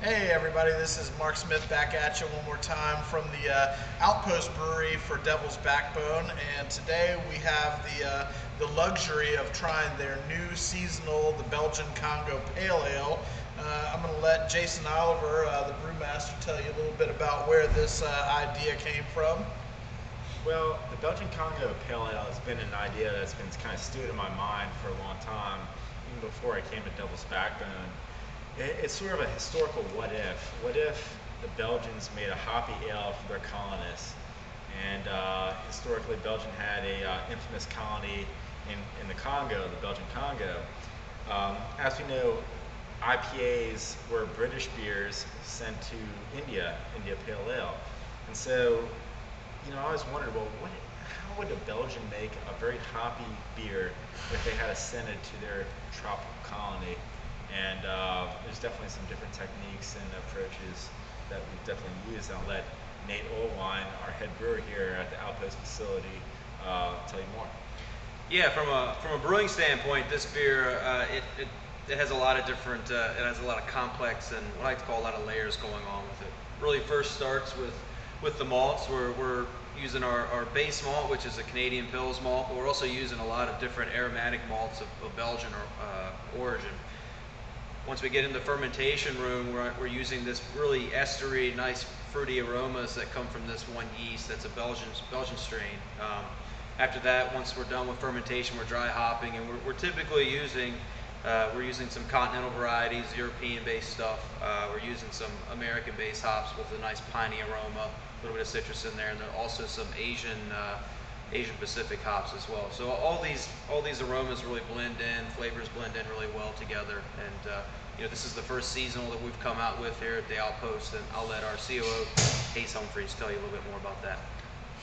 Hey everybody, this is Mark Smith back at you one more time from the Outpost Brewery for Devil's Backbone, and today we have the luxury of trying their new seasonal, the Belgian Congo Pale Ale. I'm going to let Jason Oliver, the brewmaster, tell you a little bit about where this idea came from. Well, the Belgian Congo Pale Ale has been an idea that's been kind of stewed in my mind for a long time, even before I came to Devil's Backbone. It's sort of a historical what if. What if the Belgians made a hoppy ale for their colonists? And historically, Belgium had a infamous colony in the Congo, the Belgian Congo. As we know, IPAs were British beers sent to India Pale Ale. And so I always wondered, well, how would a Belgian make a very hoppy beer if they had to send it to their tropical colony? And there's definitely some different techniques and approaches that we've definitely used. I'll let Nate Olwine, our head brewer here at the Outpost facility, tell you more. Yeah, from a brewing standpoint, this beer it has a lot of different, it has a lot of complex and what I like to call a lot of layers going on with it. Really, first starts with the malts. We're using our base malt, which is a Canadian Pils malt, but we're also using a lot of different aromatic malts of Belgian origin. Once we get in the fermentation room, we're using this really estery, nice fruity aromas that come from this one yeast that's a Belgian strain. After that, once we're done with fermentation, we're dry hopping, and we're typically using some continental varieties, European-based stuff. We're using some American-based hops with a nice piney aroma, a little bit of citrus in there, and then also some Asian Pacific hops as well. So all these aromas really blend in, flavors blend in really well together. And this is the first seasonal that we've come out with here at the Outpost, and I'll let our COO, Hayes Humphreys, tell you a little bit more about that.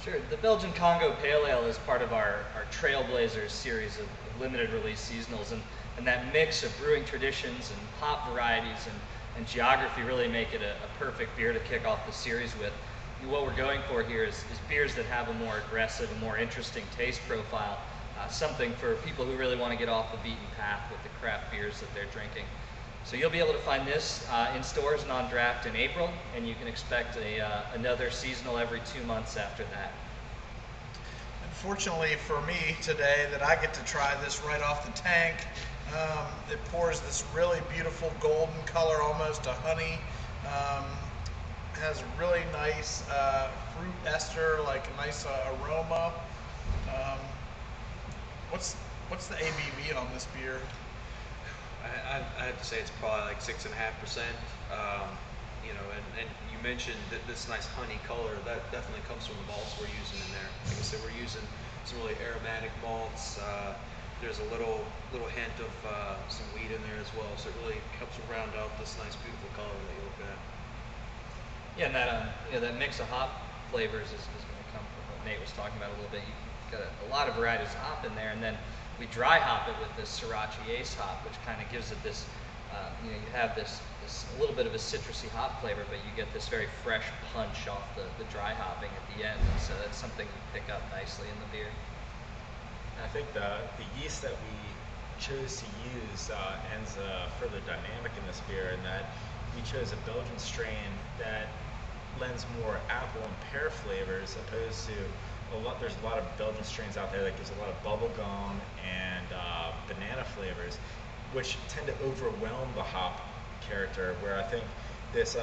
Sure. The Belgian Congo Pale Ale is part of our Trailblazers series of limited release seasonals, and that mix of brewing traditions and hop varieties and geography really make it a perfect beer to kick off the series with. What we're going for here is beers that have a more aggressive, a more interesting taste profile, something for people who really want to get off the beaten path with the craft beers that they're drinking. So you'll be able to find this in stores and on draft in April, and you can expect another seasonal every 2 months after that. Unfortunately for me today, that I get to try this right off the tank. It pours this really beautiful golden color, almost a honey. Has a really nice fruit ester, like a nice aroma. What's the ABV on this beer? I have to say it's probably like 6.5%. And you mentioned that this nice honey color that definitely comes from the malts we're using in there. Like I said, we're using some really aromatic malts. There's a little hint of some wheat in there as well, so it really helps round out this nice, beautiful color that you're looking at. Yeah, and that mix of hop flavors is going to come from what Nate was talking about a little bit. You've got a lot of varieties of hop in there, and then we dry hop it with this Sriracha Ace hop, which kind of gives it this, you have this a little bit of a citrusy hop flavor, but you get this very fresh punch off the dry hopping at the end. So that's something you pick up nicely in the beer. I think the yeast that we chose to use adds a further dynamic in this beer, in that we chose a Belgian strain that lends more apple and pear flavors, opposed to there's a lot of Belgian strains out there that gives a lot of bubblegum and banana flavors, which tend to overwhelm the hop character, where I think this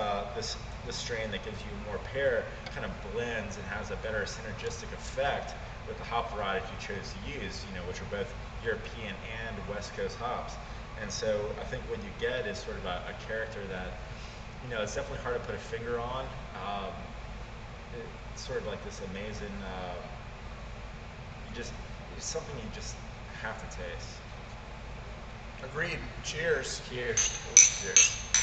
strain that gives you more pear kind of blends and has a better synergistic effect with the hop varieties you chose to use, which are both European and West Coast hops. And so I think what you get is sort of a character that, it's definitely hard to put a finger on. It's sort of like this amazing, it's something you just have to taste. Agreed. Cheers. Cheers. Cheers.